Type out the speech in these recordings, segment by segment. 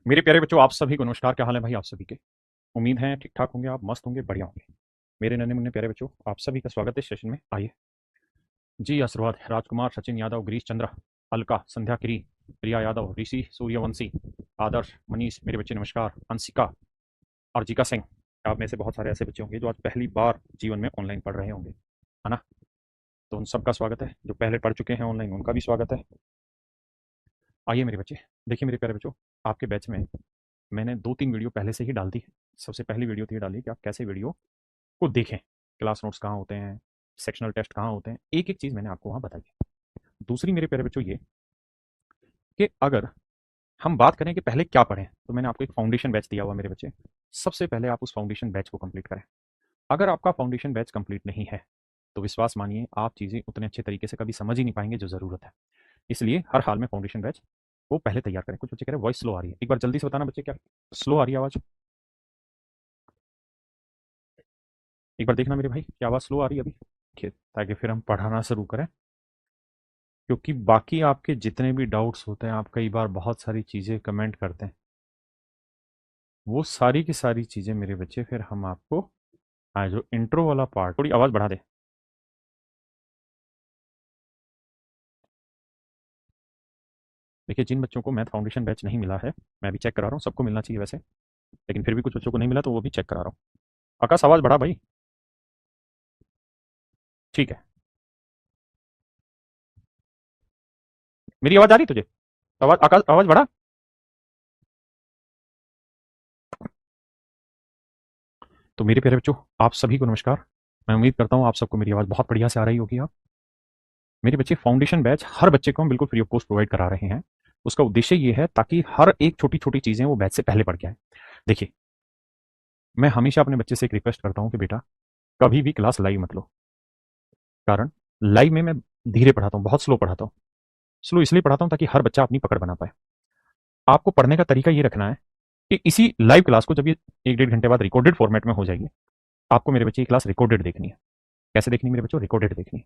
मेरे प्यारे बच्चों, आप सभी को नमस्कार। क्या हाल है भाई आप सभी के? उम्मीद है ठीक ठाक होंगे, आप मस्त होंगे, बढ़िया होंगे। मेरे नन्हे मुन्ने प्यारे बच्चों, आप सभी का स्वागत है इस सेशन में। आइए जी। आशीर्वाद, राजकुमार, सचिन यादव, गिरीश चंद्र, अलका, संध्या किरी, प्रिया यादव, ऋषि सूर्यवंशी, आदर्श, मनीष मेरे बच्चे नमस्कार, अंशिका, अर्जिका सिंह। आप में से बहुत सारे ऐसे बच्चे होंगे जो आज पहली बार जीवन में ऑनलाइन पढ़ रहे होंगे, है ना? तो उन सबका स्वागत है। जो पहले पढ़ चुके हैं ऑनलाइन उनका भी स्वागत है। आइए मेरे बच्चे, देखिए मेरे प्यारे बच्चों, आपके बैच में मैंने 2-3 वीडियो पहले से ही डाल दी है। सबसे पहली वीडियो थी डाली कि आप कैसे वीडियो को देखें, क्लास नोट्स कहाँ होते हैं, सेक्शनल टेस्ट कहाँ होते हैं, एक-एक चीज़ मैंने आपको वहाँ बताई है। दूसरी मेरे प्यारे बच्चों ये कि अगर हम बात करें कि पहले क्या पढ़ें, तो मैंने आपको एक फाउंडेशन बैच दिया हुआ मेरे बच्चे। सबसे पहले आप उस फाउंडेशन बैच को कंप्लीट करें। अगर आपका फाउंडेशन बैच कंप्लीट नहीं है, तो विश्वास मानिए आप चीज़ें उतने अच्छे तरीके से कभी समझ ही नहीं पाएँगे जो ज़रूरत है। इसलिए हर हाल में फाउंडेशन बैच को पहले तैयार करें। कुछ बच्चे कह रहे हैं वॉइस स्लो आ रही है। एक बार जल्दी से बताना बच्चे, क्या स्लो आ रही है आवाज़? एक बार देखना मेरे भाई, क्या आवाज़ स्लो आ रही है अभी? ठीक है, ताकि फिर हम पढ़ाना शुरू करें। क्योंकि बाकी आपके जितने भी डाउट्स होते हैं, आप कई बार बहुत सारी चीज़ें कमेंट करते हैं, वो सारी की सारी चीज़ें मेरे बच्चे फिर हम आपको जो इंट्रो वाला पार्ट, थोड़ी आवाज़ बढ़ा दे। देखिए, जिन बच्चों को मैथ फाउंडेशन बैच नहीं मिला है, मैं भी चेक करा रहा हूँ, सबको मिलना चाहिए वैसे, लेकिन फिर भी कुछ बच्चों को नहीं मिला तो वो भी चेक करा रहा हूँ। आकाश आवाज़ बढ़ा भाई। ठीक है, मेरी आवाज़ आ रही तुझे? आवाज़ आकाश, आवाज़ बढ़ा। तो मेरे प्यारे बच्चों, आप सभी को नमस्कार। मैं उम्मीद करता हूँ आप सबको मेरी आवाज़ बहुत बढ़िया से आ रही होगी। आप मेरे बच्चे, फाउंडेशन बैच हर बच्चे को हम बिल्कुल फ्री ऑफ कॉस्ट प्रोवाइड करा रहे हैं। उसका उद्देश्य ये है ताकि हर एक छोटी छोटी चीज़ें वो बैच से पहले पढ़ के आए। देखिए, मैं हमेशा अपने बच्चे से एक रिक्वेस्ट करता हूँ कि बेटा, कभी भी क्लास लाइव मत लो। कारण, लाइव में मैं धीरे पढ़ाता हूँ, बहुत स्लो पढ़ाता हूँ। स्लो इसलिए पढ़ाता हूँ ताकि हर बच्चा अपनी पकड़ बना पाए। आपको पढ़ने का तरीका ये रखना है कि इसी लाइव क्लास को जब ये 1-1.5 घंटे बाद रिकॉर्डेड फॉर्मेट में हो जाएगी, आपको मेरे बच्चे ये क्लास रिकॉर्डेड देखनी है। कैसे देखनी है मेरे बच्चों? रिकॉर्डेड देखनी है।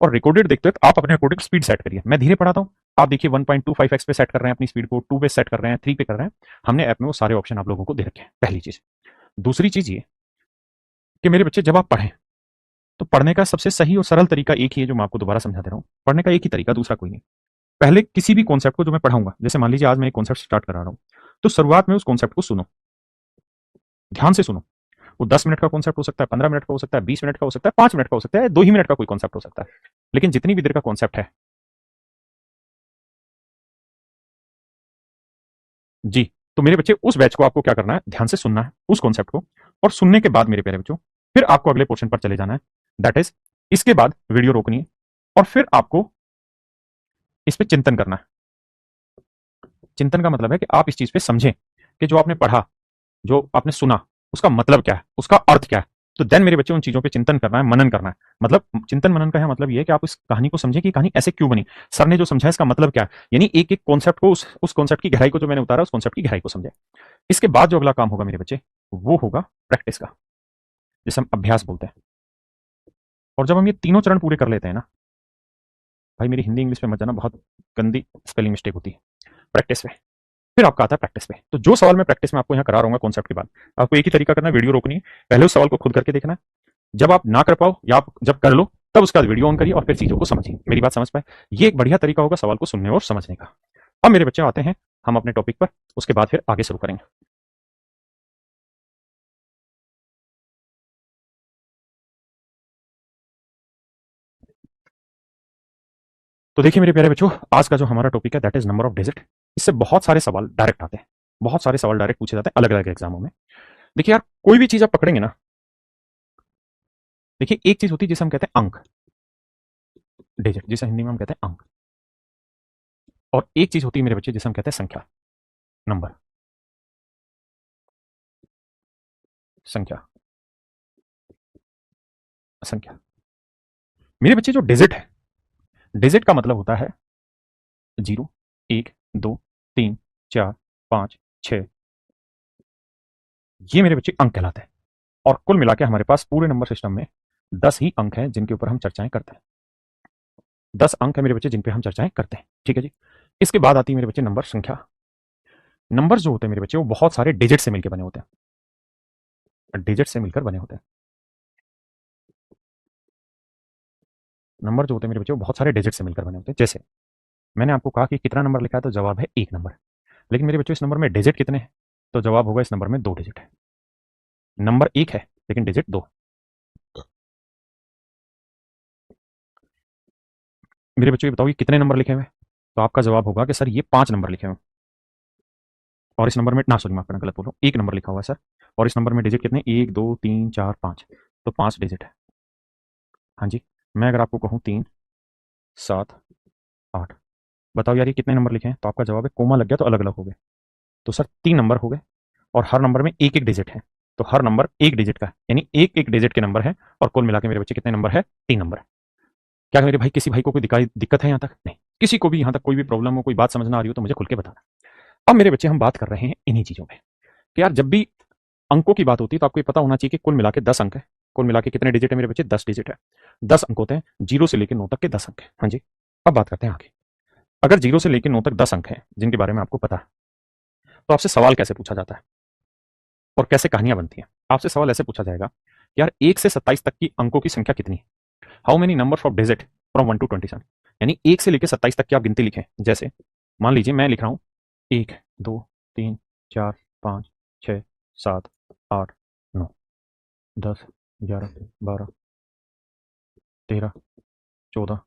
और रिकॉर्डेड देखते वक्त आप अपने अकॉर्डिंग स्पीड सेट करिए। मैं धीरे पढ़ाता हूँ, आप देखिए 1.25x पे सेट कर रहे हैं अपनी स्पीड को, 2 पे सेट कर रहे हैं, 3 पे कर रहे हैं। हमने ऐप में वो सारे ऑप्शन आप लोगों को दे रखे हैं। पहली चीज़। दूसरी चीज़ ये कि मेरे बच्चे, जब आप पढ़ें तो पढ़ने का सबसे सही और सरल तरीका एक ही है, जो मैं आपको दोबारा समझा दे रहा हूँ। पढ़ने का एक ही तरीका, दूसरा कोई नहीं। पहले किसी भी कॉन्सेप्ट को जो मैं पढ़ाऊंगा, जैसे मान लीजिए आज मैं एक कॉन्सेप्ट स्टार्ट करा रहा हूँ, तो शुरुआत में उस कॉन्सेप्ट को सुनो, ध्यान से सुनो। वो 10 मिनट का कॉन्सेप्ट हो सकता है, 15 मिनट का हो सकता है, 20 मिनट का हो सकता है, 5 मिनट का हो सकता है, 2 ही मिनट का कोई कॉन्सेप्ट हो सकता है। लेकिन जितनी भी देर का कॉन्सेप्ट है, जी, तो मेरे बच्चे उस बैच को आपको क्या करना है, ध्यान से सुनना है उस कॉन्सेप्ट को। और सुनने के बाद मेरे प्यारे बच्चों, फिर आपको अगले पोर्शन पर चले जाना है। दैट इज, इसके बाद वीडियो रोकनी है और फिर आपको इस पे चिंतन करना है। चिंतन का मतलब है कि आप इस चीज पे समझें कि जो आपने पढ़ा, जो आपने सुना, उसका मतलब क्या है, उसका अर्थ क्या है। तो देन मेरे बच्चे, उन चीजों पे चिंतन करना है, मनन करना है। मतलब चिंतन मनन का है मतलब ये है कि आप इस कहानी को समझें कि कहानी ऐसे क्यों बनी, सर ने जो समझा इसका मतलब क्या है। यानी एक एक कॉन्सेप्ट को, उस कॉन्सेप्ट की गहराई को जो मैंने उतारा, उस कॉन्सेप्ट की गहराई को समझे। इसके बाद जो अगला काम होगा मेरे बच्चे, वो होगा प्रैक्टिस का, जिसे हम अभ्यास बोलते हैं। और जब हम ये तीनों चरण पूरे कर लेते हैं ना भाई, मेरी हिंदी इंग्लिश में मत जाना, बहुत गंदी स्पेलिंग मिस्टेक होती है। प्रैक्टिस में, फिर आपका आता है प्रैक्टिस पे। तो जो सवाल मैं प्रैक्टिस में आपको यहाँ करा रहा हूँ कॉन्सेप्ट के बाद, आपको एक ही तरीका करना है, वीडियो रोकनी है, पहले उस सवाल को खुद करके देखना है। जब आप ना कर पाओ या आप जब कर लो, तब उसके बाद वीडियो ऑन करिए और फिर चीजों को समझिए। मेरी बात समझ पाए? ये एक बढ़िया तरीका होगा सवाल को सुनने और समझने का। अब मेरे बच्चे आते हैं हम अपने टॉपिक पर, उसके बाद फिर आगे शुरू करेंगे। तो देखिए मेरे प्यारे बच्चों, आज का जो हमारा टॉपिक है that is number of digit. इससे बहुत सारे सवाल डायरेक्ट आते हैं, बहुत सारे सवाल डायरेक्ट पूछे जाते हैं अलग अलग एग्जामों में। देखिए यार, कोई भी चीज आप पकड़ेंगे ना, देखिए एक चीज होती है जिसे हम कहते हैं अंक, डिजिट, जिसे हिंदी में हम कहते हैं अंक। और एक चीज होती है मेरे बच्चे जिसे हम कहते हैं संख्या, नंबर, संख्या, संख्या। मेरे बच्चे, जो डिजिट है, डिजिट का मतलब होता है 0, 1, 2, 3, 4, 5, 6। ये मेरे बच्चे अंक कहलाते हैं। और कुल मिला के हमारे पास पूरे नंबर सिस्टम में 10 ही अंक हैं जिनके ऊपर हम चर्चाएं करते हैं। 10 अंक है मेरे बच्चे जिन पे हम चर्चाएं करते हैं। ठीक है जी। इसके बाद आती है मेरे बच्चे नंबर, संख्या। नंबर जो होते हैं मेरे बच्चे वो बहुत सारे डिजिट से मिलकर बने होते हैं, डिजिट से मिलकर बने होते हैं। नंबर जो होते हैं मेरे बच्चे वो बहुत सारे डिजिट से मिलकर बने होते हैं। जैसे मैंने आपको कहा कि कितना नंबर लिखा है, तो जवाब है एक नंबर। लेकिन मेरे बच्चों इस नंबर में डिजिट कितने हैं? तो जवाब होगा इस नंबर में दो डिजिट है। नंबर एक है लेकिन डिजिट दो। मेरे बच्चों ये बताओ ये कितने नंबर लिखे हुए हैं? तो आपका जवाब होगा कि सर ये पांच नंबर लिखे हुए हैं। और इस नंबर में ना, सॉरी माफ करना, गलत बोलो, एक नंबर लिखा हुआ है सर। और इस नंबर में डिजिट कितने? एक, दो, तीन, चार, पाँच। तो पांच डिजिट है। हाँ जी। मैं अगर आपको कहूँ तीन, सात, आठ, बताओ यार ये कितने नंबर लिखे हैं? तो आपका जवाब है, कोमा लग गया तो अलग अलग हो गए। तो सर तीन नंबर हो गए और हर नंबर में एक एक डिजिट है। तो हर नंबर एक डिजिट का है, यानी एक एक डिजिट के नंबर है। और कुल मिला के मेरे बच्चे कितने नंबर है? तीन नंबर। क्या मेरे भाई, किसी भाई को कोई दिक्कत है यहाँ तक? नहीं। किसी को भी यहाँ तक कोई भी प्रॉब्लम हो, कोई बात समझ ना आ रही हो तो मुझे खुल के बताना। अब मेरे बच्चे हम बात कर रहे हैं इन्हीं चीजों में कि यार जब भी अंकों की बात होती है तो आपको ये पता होना चाहिए कि कुल मिला के 10 अंक है। कुल मिला के कितने डिजिट है मेरे बच्चे? 10 डिजिट है। 10 अंक होते हैं, 0 से लेकर 9 तक के 10 अंक है। हाँ जी। अब बात करते हैं आगे। अगर 0 से लेकर 9 तक 10 अंक हैं जिनके बारे में आपको पता है, तो आपसे सवाल कैसे पूछा जाता है और कैसे कहानियां बनती हैं? आपसे सवाल ऐसे पूछा जाएगा, यार 1 से 27 तक की अंकों की संख्या कितनी है? How many numbers of digit from 1 to 27? यानी 1 से लेकर 27 तक की आप गिनती लिखें। जैसे मान लीजिए मैं लिख रहा हूं 1, 2, 3, 4, 5, 6, 7, 8, 9, 10, 11, 12, 13, 14,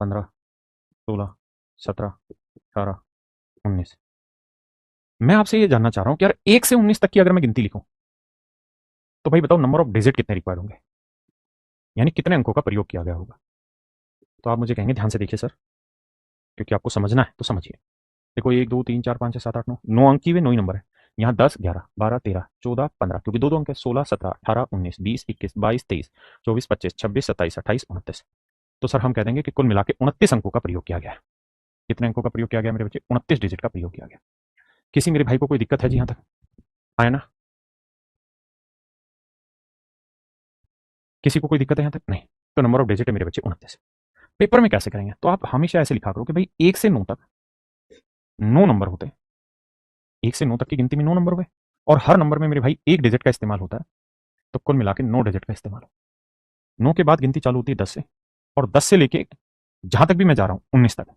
15, 16, 17, 18, 19। मैं आपसे ये जानना चाह रहा हूं कि यार 1 से 19 तक की अगर मैं गिनती लिखूं, तो भाई बताओ नंबर ऑफ डिजिट कितने रिक्वायर होंगे? यानी कितने अंकों का प्रयोग किया गया होगा? तो आप मुझे कहेंगे ध्यान से देखिए सर, क्योंकि आपको समझना है तो समझिए। देखो 1, 2, 3, 4, 5, 6, 7, 8, 9, 9 अंक की वे 9 ही नंबर है। यहाँ 10, 11, 12, 13, 14, 15, क्योंकि दो दो अंक है, 16, 17, 18, 19, 20, 21, 22, 23, 24, 25, 26, 27, 28, 29। तो सर हम कह देंगे कि कुल मिला के 29 अंकों का प्रयोग किया गया है। कितने अंकों का प्रयोग किया गया मेरे बच्चे? 29 डिजिट का प्रयोग किया गया। किसी मेरे भाई को कोई दिक्कत है जी यहाँ तक? आया ना? किसी को कोई दिक्कत है यहाँ तक? नहीं। तो नंबर ऑफ डिजिट है मेरे बच्चे 29। पेपर में कैसे करेंगे? तो आप हमेशा ऐसे लिखा करो कि भाई 1 से 9 तक 9 नंबर होते हैं। 1 से 9 तक की गिनती में 9 नंबर हुए और हर नंबर में मेरे भाई एक डिजिट का इस्तेमाल होता है। तो कुल मिला के 9 डिजिट का इस्तेमाल हो। 9 के बाद गिनती चालू होती है 10 से, और 10 से लेके जहां तक भी मैं जा रहा हूं 19 तक।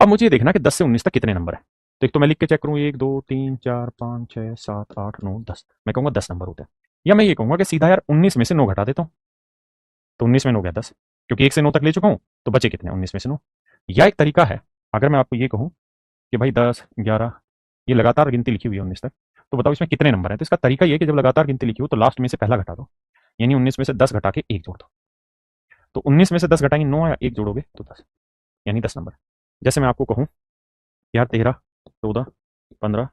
अब मुझे ये देखना कि 10 से 19 तक कितने नंबर है। तो एक तो मैं लिख के चेक करूं, 1, 2, 3, 4, 5, 6, 7, 8, 9, 10। मैं कहूंगा 10 नंबर होते हैं। या मैं ये कहूंगा कि सीधा यार 19 में से 9 घटा देता हूं। तो 19 में 9 गया 10, क्योंकि 1 से 9 तक ले चुका हूं। तो बचे कितने? 19 में से 9। या एक तरीका है, अगर मैं आपको ये कहूं कि भाई 10, 11, ये लगातार गिनती लिखी हुई है 19 तक, तो बताओ इसमें कितने नंबर हैं? तो इसका तरीका ये है कि जब लगातार गिनती लिखी हो तो लास्ट में से पहला घटा दो, यानी 19 में से 10 घटा के एक जोड़ दो। तो 19 में से 10 घटाएंगे 9, या एक जोड़ोगे तो 10, यानी 10 नंबर। जैसे मैं आपको कहूं यार 13, 14, 15,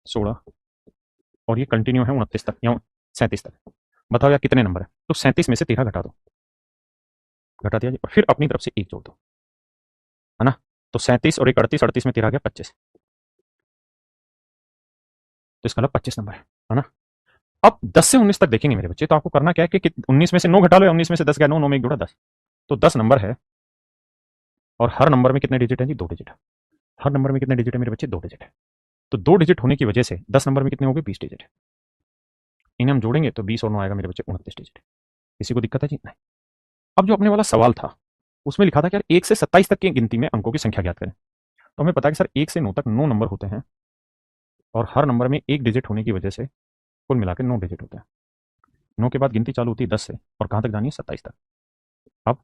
16, और ये कंटिन्यू है 29 तक या 37 तक, बताओ यार कितने नंबर है? तो 37 में से 13 घटा दो। घटा दिया जी, और फिर अपनी तरफ से एक जोड़ दो, है ना? तो 37 और एक 38, 38 में 13 आ गया 25। तो इसका मतलब 25 नंबर है ना? अब 10 से 19 तक देखेंगे मेरे बच्चे, तो आपको करना क्या है कि 19 में से 9 घटा लो, या 19 में से 10 गया 9, 9 में एक जोड़ा 10। तो 10 नंबर है और हर नंबर में कितने डिजिट है जी? दो डिजिट है। हर नंबर में कितने डिजिट है मेरे बच्चे? दो डिजिट है। तो दो डिजिट होने की वजह से 10 नंबर में कितने हो गए? 20 डिजिट है। इन्हें हम जोड़ेंगे तो 20 और 9 आएगा मेरे बच्चे 29 डिजिट। किसी को दिक्कत है जी? नहीं। अब जो अपने वाला सवाल था उसमें लिखा था कि यार 1 से 27 तक की गिनती में अंकों की संख्या ज्ञात करें। तो हमें पता है कि सर 1 से 9 तक 9 नंबर होते हैं और हर नंबर में एक डिजिट होने की वजह से कुल मिला के 9 डिजिट होते हैं। 9 के बाद गिनती चालू होती है 10 से, और कहां तक जानी है? 27 तक। अब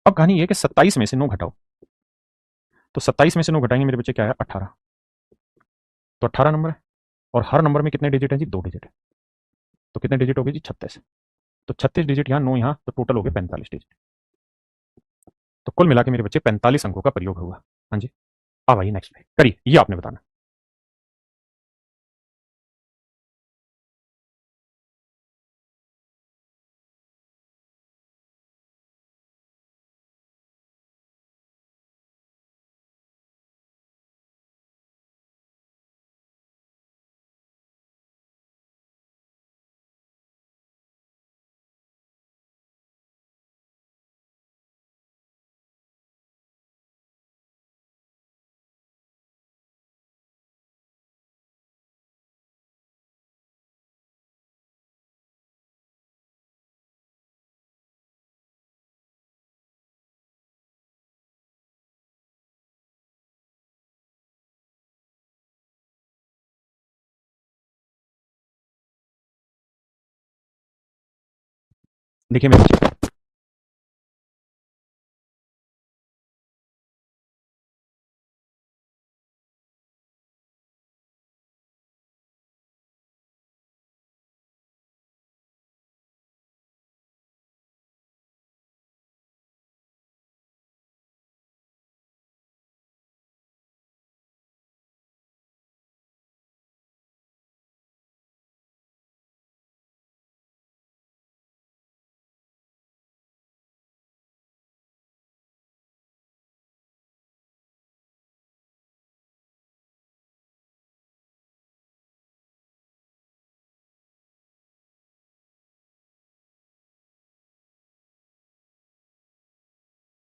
अब कहानी ये है कि 27 में से 9 घटाओ। तो 27 में से 9 घटाएंगे मेरे बच्चे क्या है? 18। तो 18 नंबर है और हर नंबर में कितने डिजिट है जी? दो डिजिट है। तो कितने डिजिट हो गए जी? 36। तो 36 डिजिट यहाँ, 9 यहाँ, तो टोटल हो गए 45 डिजिट। तो कुल मिला के मेरे बच्चे 45 अंकों का प्रयोग हुआ। हाँ जी। अब आइए नेक्स्ट पे, करिए, ये आपने बताना। देखिए मेरे बच्चे,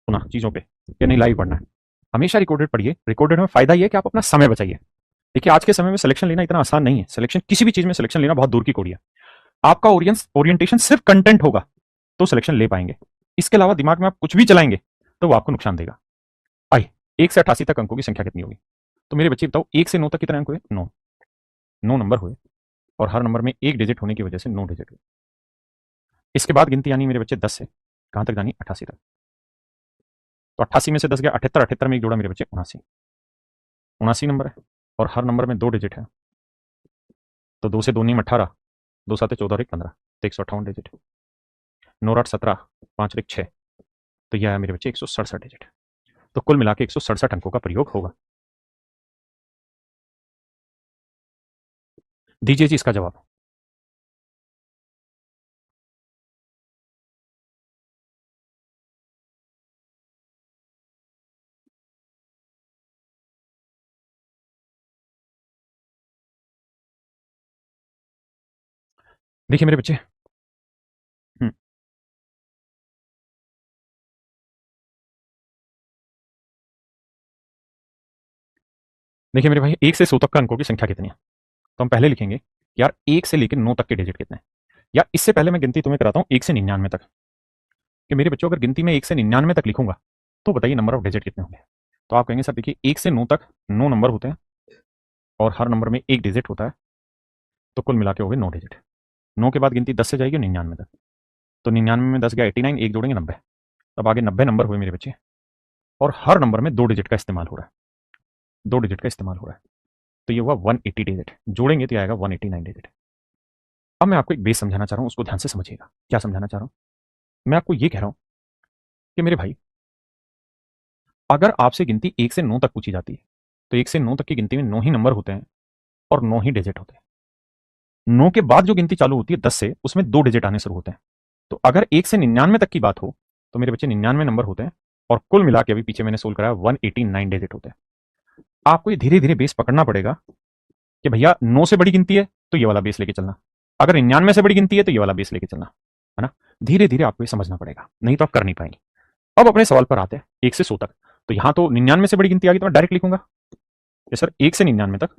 सुना चीजों पे कि नहीं लाइव पढ़ना है, हमेशा रिकॉर्डेड पढ़िए। रिकॉर्डेड में फायदा ये है कि आप अपना समय बचाइए। देखिए आज के समय में सिलेक्शन लेना इतना आसान नहीं है, सिलेक्शन किसी भी चीज में सिलेक्शन लेना बहुत दूर की कौड़ी है। आपका ओरिएंटेशन सिर्फ कंटेंट होगा तो सिलेक्शन ले पाएंगे। इसके अलावा दिमाग में आप कुछ भी चलाएंगे तो वो आपको नुकसान देगा। आइए, 1 से 88 तक अंकों की संख्या कितनी होगी? तो मेरे बच्चे बताओ, 1 से 9 तक कितने अंक हुए? 9। 9 नंबर हुए और हर नंबर में एक डिजिट होने की वजह से 9 डिजिट हुए। इसके बाद गिनती यानी मेरे बच्चे 10 से कहां तक जानी? 88 तक। तो 88 में से 10 गया 78, 78 में एक जोड़ा मेरे बच्चे 79। 79 नंबर है और हर नंबर में 2 डिजिट है। तो 2 से 2 नीम 18, 2 7 14 और 1 15, तो 158 डिजिट। 9 8 17, 5 और 1 6, तो यह है मेरे बच्चे 167 डिजिट। तो कुल मिला के 167 अंकों का प्रयोग होगा। दीजिए जी इसका जवाब। देखिए मेरे बच्चे, हम्म, देखिए मेरे भाई, 1 से 100 तक का अंकों की संख्या कितनी है? तो हम पहले लिखेंगे कि यार 1 से लेकर 9 तक के डिजिट कितने हैं। या इससे पहले मैं गिनती तुम्हें कराता हूँ 1 से 99 तक, कि मेरे बच्चों अगर गिनती में 1 से 99 तक लिखूंगा तो बताइए नंबर ऑफ डिजिट कितने होंगे? तो आप कहेंगे सर देखिए 1 से 9 तक 9 नंबर होते हैं और हर नंबर में एक डिजिट होता है, तो कुल मिला के हो गए 9 डिजिट। 9 के बाद गिनती 10 से जाएगी 99 तक, तो 99 में 10 गया 89, एक जोड़ेंगे 90, तब आगे 90 नंबर हुए मेरे बच्चे। और हर नंबर में 2 डिजिट का इस्तेमाल हो रहा है, 2 डिजिट का इस्तेमाल हो रहा है, तो ये हुआ 180 डिजिट। जोड़ेंगे तो आएगा 189 डिजिट। अब मैं आपको एक बेस समझाना चाह रहा हूं, उसको ध्यान से समझिएगा। क्या समझाना चाह रहा हूं? मैं आपको ये कह रहा हूं कि मेरे भाई, अगर आपसे गिनती 1 से 9 तक पूछी जाती है तो 1 से 9 तक की गिनती में 9 ही नंबर होते हैं और 9 ही डिजिट होते हैं। 9 के बाद जो गिनती चालू होती है 10 से, उसमें 2 डिजिट आने शुरू होते हैं। तो अगर 1 से 99 तक की बात हो तो मेरे बच्चे 99 नंबर होते हैं और कुल मिला के अभी पीछे मैंने सोल्व कराया 189 डिजिट होते हैं। आपको ये धीरे धीरे बेस पकड़ना पड़ेगा कि भैया 9 से बड़ी गिनती है तो ये वाला बेस लेके चलना, अगर 99 से बड़ी गिनती है तो ये वाला बेस लेके चलना, है ना? धीरे धीरे आपको ये समझना पड़ेगा, नहीं तो आप कर नहीं पाएंगे। अब अपने सवाल पर आते हैं 1 से 100 तक। तो यहां तो 99 से बड़ी गिनती आ गई तो मैं डायरेक्ट लिखूंगा ये सर 1 से 99 तक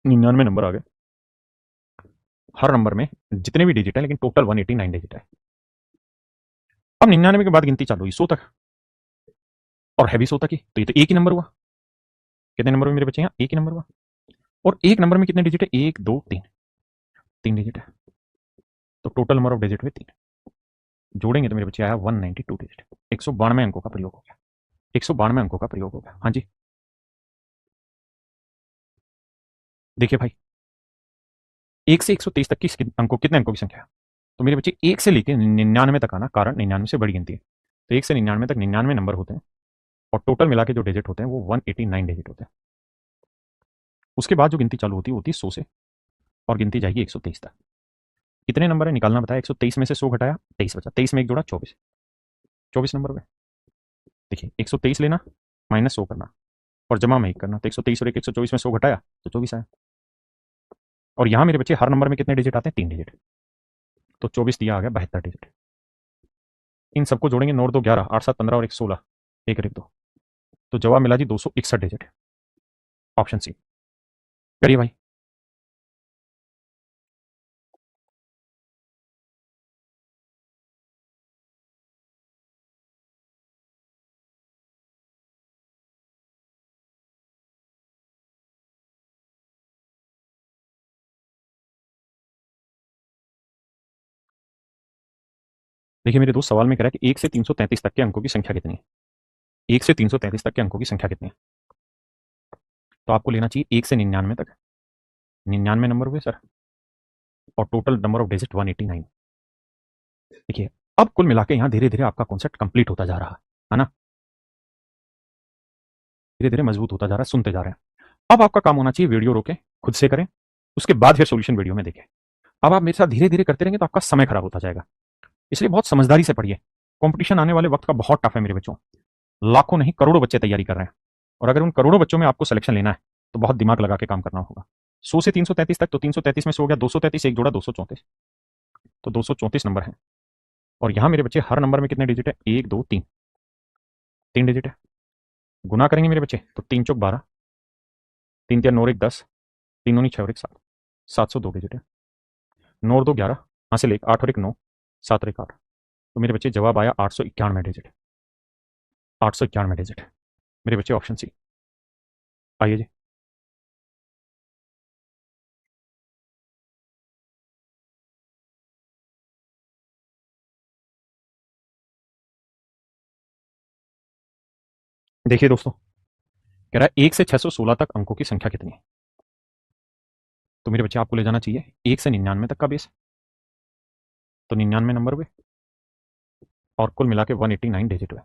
99 नंबर आ गए, हर नंबर में जितने भी डिजिट है लेकिन टोटल 189 डिजिट है। अब 99 के बाद गिनती चालू हुई 100 तक, और है भी 100 तक ही, तो ये तो एक ही नंबर हुआ। कितने नंबर में मेरे बच्चे? यहाँ एक ही नंबर हुआ। और एक नंबर में कितने डिजिट है? 1 2 3, 3 डिजिट है, तो टोटल नंबर ऑफ डिजिट हुए 3। जोड़ेंगे तो मेरे बच्चे आया 192 डिजिट। 192 अंकों का प्रयोग हो गया। 192 अंकों का प्रयोग हो गया। हाँ जी, देखिए भाई, 1 से 123 तक की अंकों, कितने अंकों की संख्या है? तो मेरे बच्चे 1 से लेकर 99 तक आना, कारण 99 से बड़ी गिनती है, तो 1 से 99 तक 99 नंबर होते हैं और टोटल मिला के जो डिजिट होते हैं वो 189 डिजिट होते हैं। उसके बाद जो गिनती चालू होती है वो होती है 100 से, और गिनती जाएगी 123 तक। कितने नंबर है निकालना बताया? 123 में से 100 घटाया 23 बचा, 23 में एक जोड़ा 24, 24 नंबर हुए। देखिए 123 लेना, -100 करना और जमा में 1 करना, तो 123 और 124 में 100 घटाया तो 24 आया। और यहाँ मेरे बच्चे हर नंबर में कितने डिजिट आते हैं? 3 डिजिट, तो 24 दिया आ गया 72 डिजिट। इन सबको जोड़ेंगे, 9 2 11, 8 7 15 और 1 16, 1 1 2, तो जवाब मिला जी 261 डिजिट। Option C. करिए भाई। देखिए मेरे दोस्त, सवाल में कह रहा है कि 1 से 333 तक के अंकों की संख्या कितनी है। 1 से 333 तक के अंकों की संख्या कितनी है? तो आपको लेना चाहिए 1 से 99 तक। 99 नंबर हुए सर, और टोटल नंबर ऑफ डिजिट 189। देखिए, अब कुल मिला के यहाँ धीरे धीरे आपका कॉन्सेप्ट कंप्लीट होता जा रहा है ना, धीरे धीरे मजबूत होता जा रहा है, सुनते जा रहे हैं। अब आपका काम होना चाहिए वीडियो रोके, खुद से करें, उसके बाद फिर सोल्यूशन वीडियो में देखें। अब आप मेरे साथ धीरे धीरे करते रहेंगे तो आपका समय खराब होता जाएगा, इसलिए बहुत समझदारी से पढ़िए। कंपटीशन आने वाले वक्त का बहुत टफ है मेरे बच्चों, लाखों नहीं करोड़ों बच्चे तैयारी कर रहे हैं, और अगर उन करोड़ों बच्चों में आपको सिलेक्शन लेना है तो बहुत दिमाग लगा के काम करना होगा। 100 से 333 तक, तो 333 में से हो गया 233, एक जोड़ा 234, तो 234 नंबर है। और यहां मेरे बच्चे हर नंबर में कितने डिजिट है? 1 2 3, 3 डिजिट है। गुना करेंगे मेरे बच्चे तो 3 चौक 12, 3 3 9 1 10, 3 9 6 और 1 7, 702 डिजिट है। 9 और 2 11, हासिल 1, 8 और 1 9, 7 और 1 8। तो मेरे बच्चे जवाब आया 891 डिजिट, 891 डिजिट मेरे बच्चे, ऑप्शन सी। आइए जी। देखिए दोस्तों, कह रहा है 1 से 616 तक अंकों की संख्या कितनी है। तो मेरे बच्चे आपको ले जाना चाहिए 1 से 99 तक का बेस, तो 99 नंबर हुए, और कुल मिला के 189 डिजिट हुए।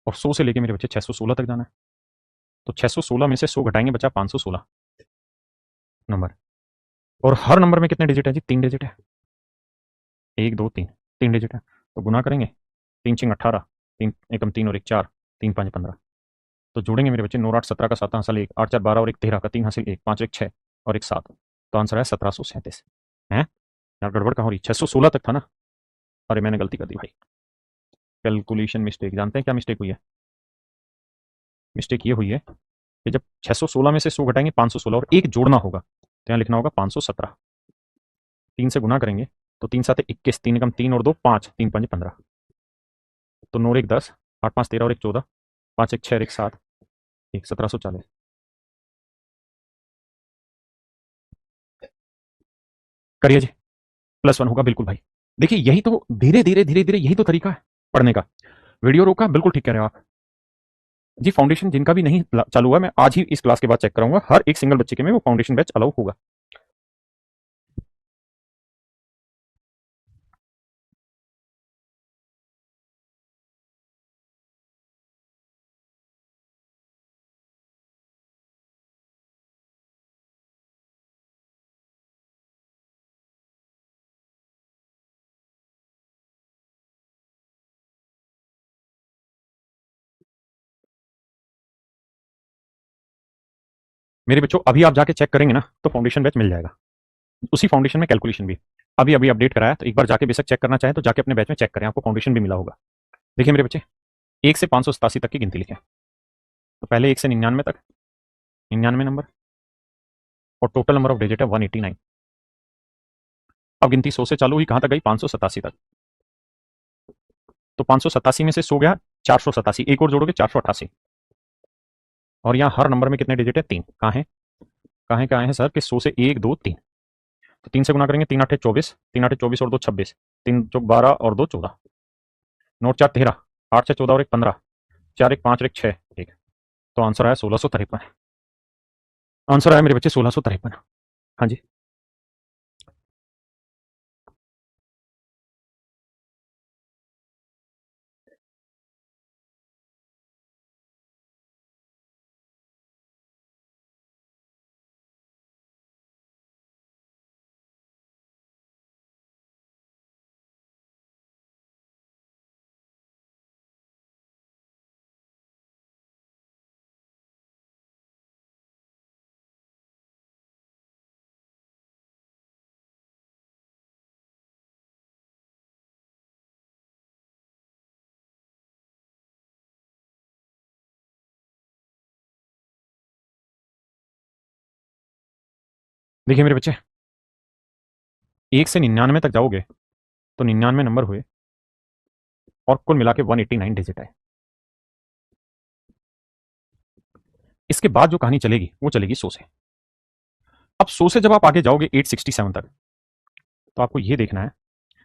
और 100 से लेके मेरे बच्चे 616 तक जाना है, तो 616 में से 100 घटाएंगे, बचा 516 नंबर। और हर नंबर में कितने डिजिट है जी? 3 डिजिट है। 1 2 3, 3 डिजिट है। तो गुना करेंगे, 3 6 18, 3 एकम 3 और 1 4, 3 5 15। तो जोड़ेंगे मेरे बच्चे, 9 8 17 का 7 हासिल 1, 8 4 12 और 1 13 का 3 हासिल 1, 5 1 6 और 1 7। तो आंसर है 1737 है। यार गड़बड़ कहाँ हो रही? 616 तक था ना? अरे मैंने गलती कर दी भाई, कैलकुलेशन मिस्टेक। जानते हैं क्या मिस्टेक हुई है? मिस्टेक ये हुई है कि जब 616 में से 100 घटाएंगे 516, और एक जोड़ना होगा, तो यहाँ लिखना होगा 517। 3 से गुना करेंगे तो 3 7 21, 3 एकम 3 और 2 5, 3 5 15। तो 9 1 10, 8 5 13 और 1 14, 5 1 6 और 1 7, 1 1740। करिए जी, +1 होगा बिल्कुल भाई। देखिए यही तो धीरे धीरे यही तो तरीका है पढ़ने का। वीडियो रोका, बिल्कुल ठीक कह रहे हो आप जी। फाउंडेशन जिनका भी नहीं चालू हुआ, मैं आज ही इस क्लास के बाद चेक कराऊंगा, हर एक सिंगल बच्चे के में वो फाउंडेशन बैच अलाउ होगा। मेरे बच्चों अभी आप जाके चेक करेंगे ना तो फाउंडेशन बैच मिल जाएगा, उसी फाउंडेशन में कैलकुलेशन भी अभी अभी अपडेट कराया, तो एक बार जाके बेशक चेक करना चाहें तो जाके अपने बैच में चेक करें, आपको फाउंडेशन भी मिला होगा। देखिए मेरे बच्चे, 1 से 587 तक की गिनती लिखें। तो पहले 1 से 99 तक, 99 नंबर, और टोटल नंबर ऑफ डिजिट है 189। अब गिनती 100 से चालू हुई, कहां तक गई? 587 तक। तो 587 में से 100 गया 487, एक और जोड़ोगे 488। और यहाँ हर नंबर में कितने डिजिट है? 3। कहाँ है? कहाँ है? हैं सर कि 100 से 1 2 3, तो 3 से गुना करेंगे, 3 8 24, 3 8 24 और 2 26, 3 चौक 12 और 2 14, 9 4 13, 8 6 14 और 1 15, 4 1 5 और 1 6 1। तो आंसर आया 1653। आंसर आया मेरे बच्चे 1653। हाँ जी। देखिए मेरे बच्चे, 1 से 99 तक जाओगे तो 99 नंबर हुए, और कुल मिला के 189 डिजिट है। इसके बाद जो कहानी चलेगी वो चलेगी 100 से। अब 100 से जब आप आगे जाओगे 867 तक, तो आपको ये देखना है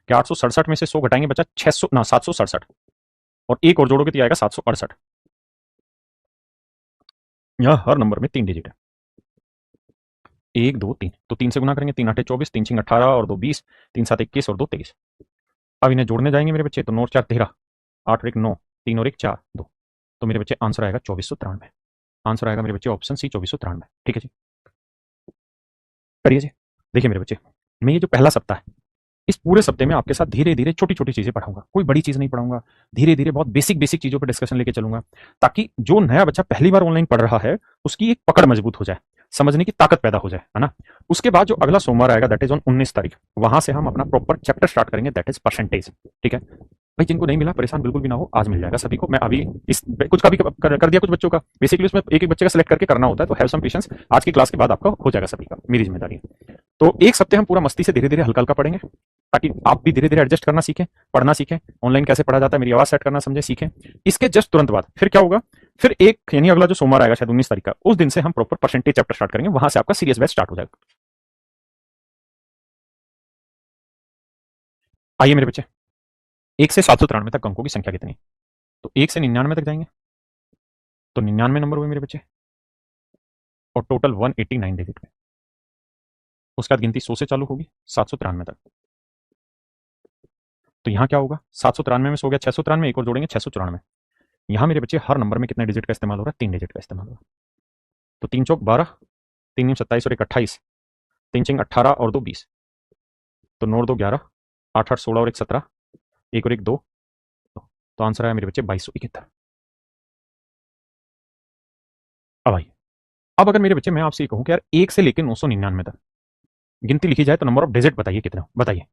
कि 867 में से 100 घटाएंगे बचा 600 ना 767, और एक और जोड़ोगे तो ये आएगा 768। यह हर नंबर में 3 डिजिट है, 1 2 3, तो 3 से गुना करेंगे, 3 8 24, 3 6 18 और 2 20, 3 7 21 और 2 23। अब इन्हें जोड़ने जाएंगे मेरे बच्चे, तो 9 4 13, 8 और 1 9, 3 और 1 4 2, तो मेरे बच्चे आंसर आएगा 2493। आंसर आएगा मेरे बच्चे ऑप्शन सी 2493। ठीक है जी, करिए जी। देखिए मेरे बच्चे, मैं ये जो पहला सप्ताह है, इस पूरे सप्ते में आपके साथ धीरे धीरे छोटी छोटी चीजें पढ़ाऊंगा, कोई बड़ी चीज नहीं पढ़ाऊंगा। धीरे धीरे बहुत बेसिक बेसिक चीजों पर डिस्कशन लेके चलूंगा, ताकि जो नया बच्चा पहली बार ऑनलाइन पढ़ रहा है उसकी एक पकड़ मजबूत हो जाए, समझने की ताकत पैदा हो जाए, है ना। उसके बाद जो अगला सोमवार आएगा, दैट इज ऑन 19 तारीख, वहां से हम अपना प्रॉपर चैप्टर स्टार्ट करेंगे, दैट इज परसेंटेज। ठीक है भाई, जिनको नहीं मिला परेशान बिल्कुल भी ना हो, आज मिल जाएगा सभी को। मैं अभी इस कुछ का भी कर दिया कुछ बच्चों का, बेसिकली उसमें एक एक बच्चे का सिलेक्ट करके करना होता है, तो हैव सम पेशेंस, आज की क्लास के बाद आपका हो जाएगा सभी का, मेरी जिम्मेदारी है। तो एक सप्ते हम पूरा मस्ती से धीरे धीरे हल्का हल्का पढ़ेंगे, ताकि आप भी धीरे धीरे एडजस्ट करना सीखें, पढ़ना सीखें, ऑनलाइन कैसे पढ़ा जाता है, मेरी आवाज सेट करना समझे सीखें। इसके जस्ट तुरंत बाद फिर क्या होगा, फिर एक यानी अगला जो सोमवार आएगा शायद 19 तारीख का, उस दिन से हम प्रॉपर परसेंटेज चैप्टर स्टार्ट करेंगे, वहां से आपका सीरियस बैच स्टार्ट हो जाएगा। आइए मेरे बच्चे, 1 से 793 तक अंकों की संख्या कितनी, तो 1 से 99 तक जाएंगे, तो 99 नंबर हुए मेरे बच्चे, और टोटल 189 डिजिट में। उसके बाद गिनती 100 से चालू होगी 793 तक, तो यहाँ क्या होगा, 793 में से हो गया 693, एक और जोड़ेंगे 694। यहाँ मेरे बच्चे हर नंबर में कितने डिजिट का इस्तेमाल हो रहा है, 3 डिजिट का इस्तेमाल हो रहा है। तो 3 चौक 12, 3 दूनी 27 और 1 28, 3 6 18 और 2 20, तो 9 और 2 11, 8 8 16 और 1 17, एक और एक 2, तो आंसर आया मेरे बच्चे 2271। अब आइए, अब अगर मेरे बच्चे मैं आपसे ये कहूँ कि यार 1 से लेकर 999 तक गिनती लिखी जाए तो नंबर ऑफ डिजिट बताइए कितने, बताइए।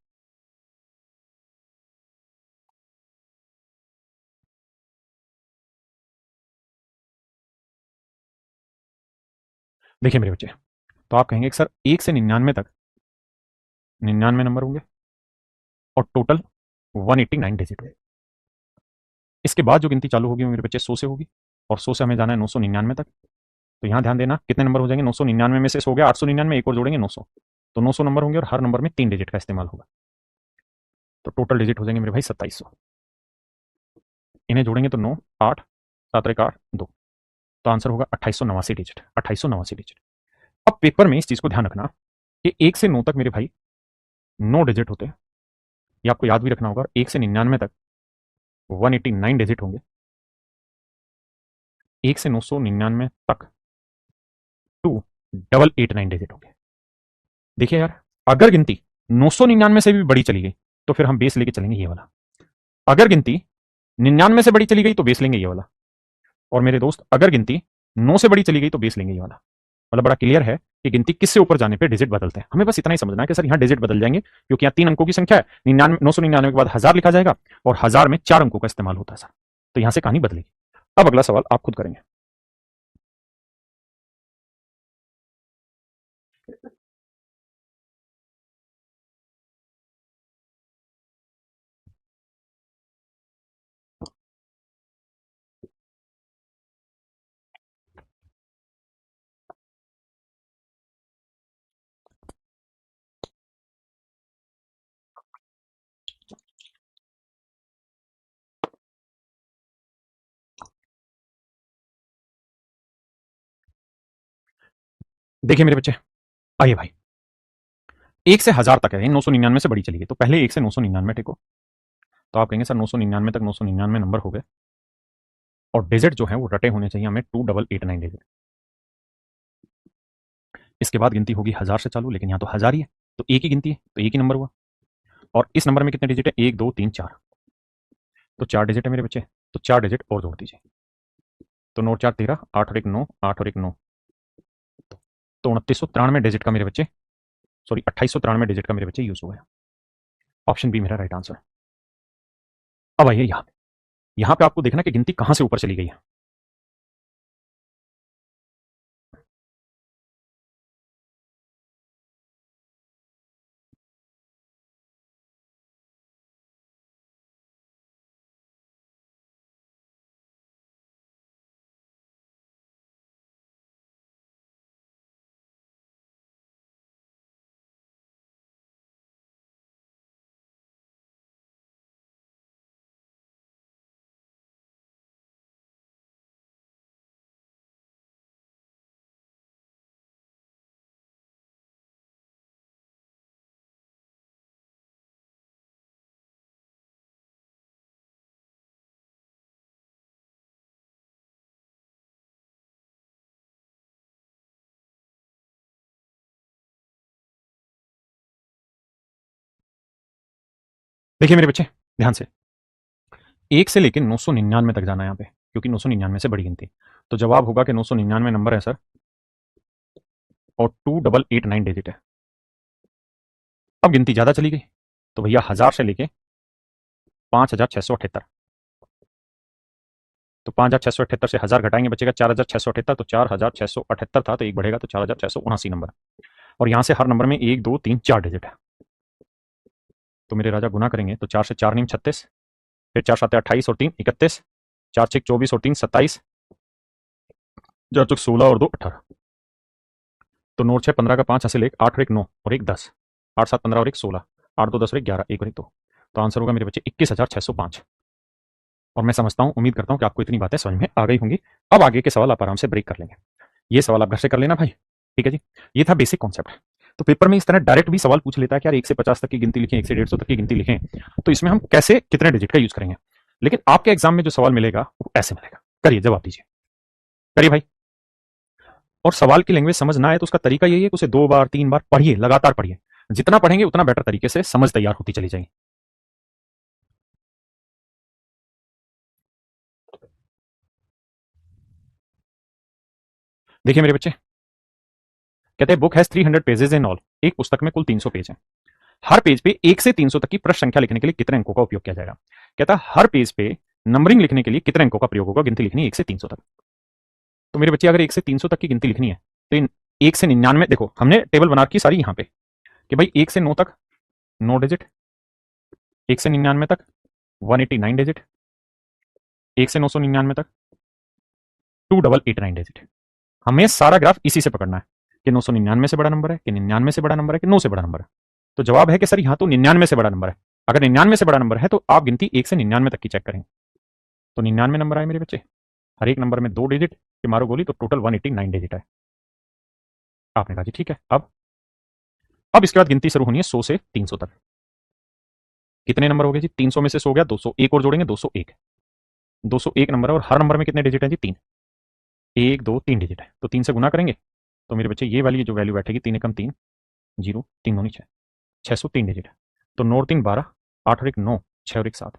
देखिए मेरे बच्चे, तो आप कहेंगे कि सर 1 से 99 तक 99 नंबर होंगे, और टोटल 189 डिजिट हुए। इसके बाद जो गिनती चालू होगी वो मेरे बच्चे 100 से होगी, और 100 से हमें जाना है 999 तक। तो यहाँ ध्यान देना कितने नंबर हो जाएंगे, 999 में से हो गया 899, एक और जोड़ेंगे 900, तो 900 नंबर होंगे, और हर नंबर में 3 डिजिट का इस्तेमाल होगा, तो टोटल डिजिट हो जाएंगे मेरे भाई 2700। इन्हें जोड़ेंगे तो 9 8 7 1 8 2, तो आंसर होगा 2889 डिजिट, 2889 डिजिट। अब पेपर में इस चीज को ध्यान रखना कि 1 से 9 तक मेरे भाई 9 डिजिट होते हैं, ये आपको याद भी रखना होगा। 1 से 99 तक 189 डिजिट होंगे, 1 से 999 तक 2889 डिजिट होंगे। देखिए यार, अगर गिनती 999 से भी बड़ी चली गई तो फिर हम बेस लेके चलेंगे ये वाला, अगर गिनती 99 से बड़ी चली गई तो बेस लेंगे ये वाला, और मेरे दोस्त अगर गिनती 9 से बड़ी चली गई तो बेस लेंगे ये वाला। मतलब बड़ा क्लियर है कि गिनती किससे ऊपर जाने पे डिजिट बदलते हैं, हमें बस इतना ही समझना है कि सर यहाँ डिजिट बदल जाएंगे, क्योंकि यहाँ 3 अंकों की संख्या है, 999 के बाद 1000 लिखा जाएगा, और 1000 में 4 अंकों का इस्तेमाल होता है सर, तो यहां से कहानी बदलेगी। अब अगला सवाल आप खुद करेंगे। देखिए मेरे बच्चे, आइए भाई, 1 से 1000 तक है, 999 से बड़ी चली गई, तो पहले 1 से 999 टेको, तो आप कहेंगे सर 999 तक 999 नंबर हो गए, और डिजिट जो है वो रटे होने चाहिए हमें 2889 डिजिट। इसके बाद गिनती होगी 1000 से चालू, लेकिन यहाँ तो 1000 ही है, तो एक ही गिनती है, तो एक ही नंबर हुआ, और इस नंबर में कितने डिजिट है, 1 2 3 4, तो 4 डिजिट है मेरे बच्चे, तो 4 डिजिट और जोड़ दीजिए, तो 9 4 13, 8 और 1 9, 8 और 1 9, तो 2993 डिजिट का मेरे बच्चे, सॉरी 2893 डिजिट का मेरे बच्चे यूज हो गया। ऑप्शन बी मेरा राइट आंसर। अब आइए यहाँ पे आपको देखना कि गिनती कहां से ऊपर चली गई है। देखिए मेरे बच्चे, ध्यान से, 1 से लेके 999 तक जाना है यहाँ पे, क्योंकि 999 से बड़ी गिनती। तो जवाब होगा कि 999 नंबर है सर, और 2889 डिजिट है। अब गिनती ज़्यादा चली गई, तो भैया 1000 से लेके 5678, तो 5678 से 1000 घटाएंगे, बचेगा 4678। तो 4678 था, तो एक बढ़ेगा, तो 4679 नंबर। और यहाँ से हर नंबर में 1 2 3 4 डिजिट है। तो मेरे राजा गुना करेंगे, तो 4 से 4 नीम 36, फिर 4 7 28 और 3 31, 4 6 24 और 3 27, 4 चौक 16 और 2 18। तो 9 6 15 का 5 हंसे 1, 8 और 1 9 और 1 10, 8 7 15 और 1 16, 8 2 10 और 1 11, 1 और 1 2। तो आंसर होगा मेरे बच्चे 21,605। और मैं समझता हूँ, उम्मीद करता हूँ कि आपको इतनी बातें समझ में आ गई होंगी। अब आगे के सवाल आप आराम से ब्रेक कर लेंगे। ये सवाल आप घर से कर लेना भाई, ठीक है जी। ये था बेसिक कॉन्सेप्ट। तो पेपर में इस तरह डायरेक्ट भी सवाल पूछ लेता है कि यार 1 से 50 तक की गिनती लिखें, 1 से 150 तक की गिनती लिखें, तो इसमें हम कैसे कितने डिजिट का यूज करेंगे। लेकिन आपके एग्जाम में जो सवाल मिलेगा वो ऐसे मिलेगा। करिए, जवाब दीजिए, करिए भाई। और सवाल की लैंग्वेज समझ ना आए तो उसका तरीका यही है कि उसे 2 बार 3 बार पढ़िए, लगातार पढ़िए। जितना पढ़ेंगे उतना बेटर तरीके से समझ तैयार होती चली जाएगी। देखिए मेरे बच्चे, कहते हैं book has 300 pages in all. एक पुस्तक में कुल 300 पेज हैं। हर पेज पे 1 से 300 तक की प्रश्न संख्या लिखने के लिए कितने अंकों का उपयोग किया जाएगा। कहता है हर पेज पे नंबरिंग लिखने के लिए कितने अंकों का प्रयोग होगा, गिनती लिखनी है 1 से 300 तक। तो मेरे बच्चे, अगर 1 से 300 तक की गिनती लिखनी है, तो इन 1 से 99, देखो हमने टेबल बना रखी सारी यहाँ पे कि भाई 1 से 9 तक 9 डिजिट, 1 से 99 तक 189 डिजिट, 1 से 999 तक 2889 डिजिट। हमें सारा ग्राफ इसी से पकड़ना है कि 999 से बड़ा नंबर है कि 99 से बड़ा नंबर है कि 9 से बड़ा नंबर है। तो जवाब है कि सर यहाँ तो 99 से बड़ा नंबर है। अगर 99 से बड़ा नंबर है तो आप गिनती 1 से 99 तक की चेक करेंगे। तो 99 नंबर आए मेरे बच्चे, हर एक नंबर में 2 डिजिट के मारो गोली, तो टोटल 189 डिजिट है। आपने कहा जी ठीक है। अब इसके बाद गिनती शुरू होनी है 100 से 300 तक। कितने नंबर हो गए जी, 300 में से 100 गया, 200, एक और जोड़ेंगे 201। 201 नंबर है और हर नंबर में कितने डिजिट हैं जी, 3। 1 2 3 डिजिट है, तो 3 से गुना करेंगे, तो मेरे बच्चे ये वाली जो वैल्यू बैठेगी, 3 एकम 3, 0 3 दूनी 6, 603 डिजिट है। तो 9 और 3 12, 8 और 1 9, 6 और 1 7।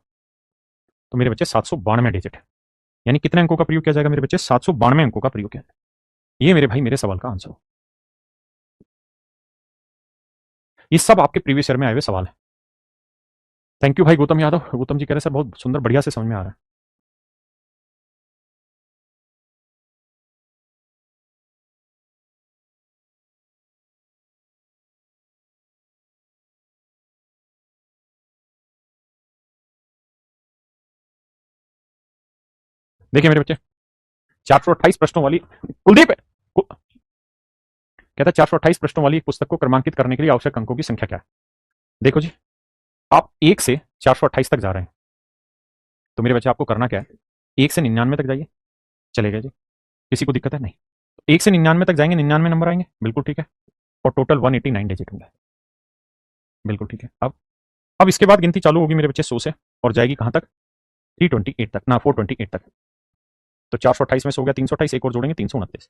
तो मेरे बच्चे 792 डिजिट है। यानी कितने अंकों का प्रयोग किया जाएगा मेरे बच्चे, 792 अंकों का प्रयोग किया जाएगा। ये मेरे भाई मेरे सवाल का आंसर हो। ये सब आपके प्रीवियस ईयर में आए हुए सवाल है। थैंक यू भाई गौतम यादव। गौतम जी कह रहे सर बहुत सुंदर, बढ़िया से समझ में आ रहा है। देखिए मेरे बच्चे, 428 प्रश्नों वाली कुलदीप कहता है 428 प्रश्नों वाली एक पुस्तक को क्रमांकित करने के लिए आवश्यक अंकों की संख्या क्या है। देखो जी, आप 1 से 428 तक जा रहे हैं, तो मेरे बच्चे आपको करना क्या है, 1 से 99 तक जाइए, चलेगा जी, किसी को दिक्कत है नहीं। 1 से 99 तक जाएंगे, 99 नंबर आएंगे, बिल्कुल ठीक है, और टोटल 189 डिजिट होंगे, बिल्कुल ठीक है। अब इसके बाद गिनती चालू होगी मेरे बच्चे 100 से, और जाएगी कहां तक, 328 तक ना, 428 तक। तो 428 में से हो गया 328, एक और जोड़ेंगे 329,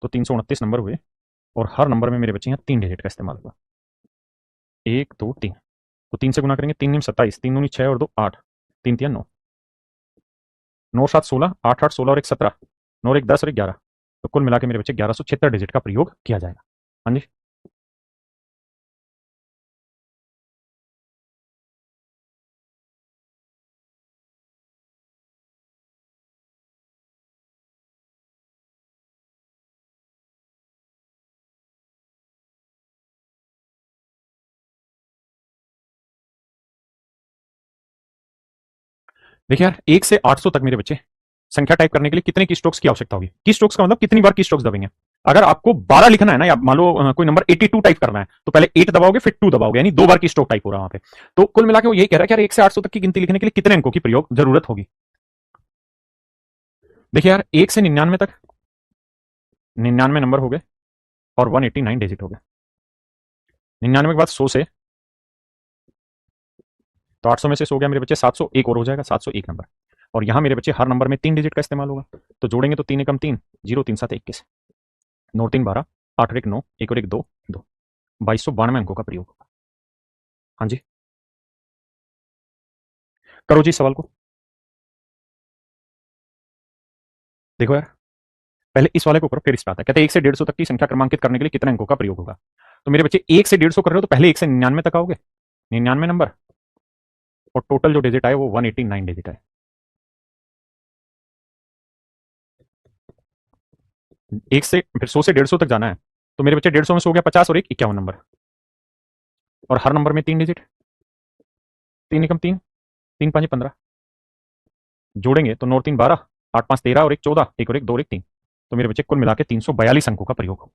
तो 329 नंबर हुए, और हर नंबर में मेरे बच्चे यहाँ 3 डिजिट का इस्तेमाल होगा, 1 2 3। तो 3 से गुना करेंगे, 3 नीम 27, 3 दूनी 6 और 2 8, 3 3 9, 9 7 16, 8 8 16 और 1 17, 9 और 1 10 और 1 11। तो कुल मिला के मेरे बच्चे 1176 डिजिट का प्रयोग किया जाएगा। हाँ जी। देखिए यार, 1 से 800 तक मेरे बच्चे संख्या टाइप करने के लिए कितने की स्ट्रोक्स की आवश्यकता होगी। की स्ट्रोक्स का मतलब कितनी बार की स्ट्रोक्स दबेंगे। अगर आपको 12 लिखना है ना, या मान लो कोई नंबर 82 टाइप करना है, तो पहले 8 दबाओगे फिर 2 दबाओगे, यानी 2 बार की स्ट्रोक टाइप हो रहा है वहां पे। तो कुल मिला के वो यही कह रहा है कि यार 1 से 800 तक की गिनती लिखने के लिए कितने अंकों की प्रयोग जरूरत होगी। देखिए यार, 1 से 99 तक 99 नंबर हो गए, और 189 डिजिट हो गए। 99 के बाद 100 से, तो 800 में से 100 गया मेरे बच्चे 700, एक और हो जाएगा 701 नंबर। और यहां मेरे बच्चे हर नंबर में 3 डिजिट का इस्तेमाल होगा, तो जोड़ेंगे तो 3 एकम 3, 0 3 7 21, 9 3 12, 8 और 1 9, 1 और 1 2 2, 2292 अंकों का प्रयोग होगा। हाँ जी। करो जी सवाल को। देखो यार, पहले इस वाले को करो फिर इस पे आता है। कहते हैं 1 से 150 तक की संख्या क्रमांकित करने के लिए कितने अंकों का प्रयोग होगा। तो मेरे बच्चे 1 से 150 कर रहे हो तो पहले 1 से 99 तक आओगे, 99 नंबर, और टोटल जो डिजिट आए वो 189 डिजिट आए। 1 से फिर 100 से 150 तक जाना है, तो मेरे बच्चे 150 में से हो गया 50 और 1 51 नंबर, और हर नंबर में 3 डिजिट, 3 एकम 3, 3 5 15, जोड़ेंगे तो 9 और 3 12, 8 5 13 और 1 14, 1 और 1 2 और 1 3। तो मेरे बच्चे कुल मिला के 342 अंकों का प्रयोग हो।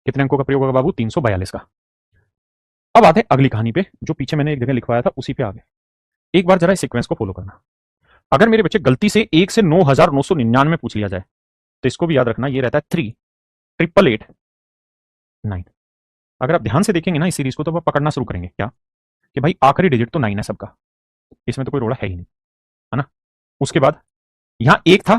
कितने अंकों का प्रयोग होगा बाबू? 342 का। अब आते हैं अगली कहानी पे, जो पीछे मैंने एक जगह लिखवाया था उसी पे आगे। एक बार जरा इस सीक्वेंस को फॉलो करना। अगर मेरे बच्चे गलती से 1 से 9999 पूछ लिया जाए तो इसको भी याद रखना, ये रहता है 3 ट्रिपल 8 9। अगर आप ध्यान से देखेंगे ना इस सीरीज को तो आप पकड़ना शुरू करेंगे क्या, कि भाई आखिरी डिजिट तो 9 है सबका, इसमें तो कोई रोड़ा है ही नहीं, है ना। उसके बाद यहां 1 था,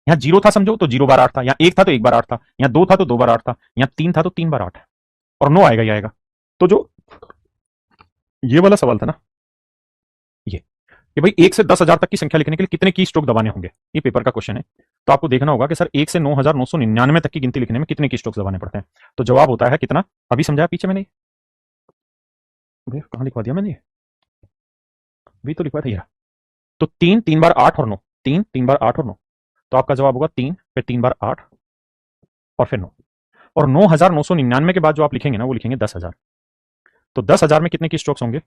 यहां 0 था समझो तो 0 बार 8 था, यहां 1 था तो 1 बार 8 था, यहां 2 था तो 2 बार 8 था, यहां 3 था तो 3 बार 8, और 9 आएगा ही आएगा। तो जो ये वाला सवाल था ना, ये कि भाई 1 से 10,000 तक की संख्या लिखने के लिए कितने की स्ट्रोक दबाने होंगे, ये पेपर का क्वेश्चन है। तो आपको देखना होगा कि सर 1 से 9,999 तक की गिनती लिखने में कितने की स्ट्रोक दबाने पड़ते हैं। तो जवाब होता है कितना, अभी समझाया पीछे मैंने, कहां लिखवा दिया मैंने, अभी तो लिखवा था यार। तो 3 3 बार 8 और 9, 3 3 बार 8 और 9, तो आपका जवाब होगा 3 फिर 3 बार 8 और फिर 9, और 9,999 के बाद जो आप लिखेंगे ना वो लिखेंगे 10,000। तो 10,000 में कितने की स्ट्रोक्स होंगे,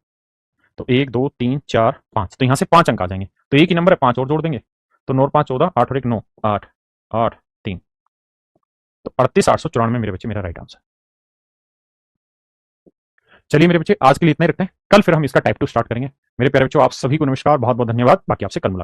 तो 1 2 3 4 5, तो यहां से 5 अंक आ जाएंगे, तो एक ही नंबर है 5 और जोड़ देंगे, तो 9 और 5 14, 8 और 1 9, 8 8 3, तो 38,894 मेरे बच्चे मेरा राइट आंसर। चलिए मेरे बच्चे आज के लिए इतना ही रखते हैं, कल फिर हम इसका टाइप 2 स्टार्ट करेंगे। मेरे प्यारे बच्चों आप सभी को नमस्कार, बहुत बहुत धन्यवाद, बाकी आपसे कल मुलाकात।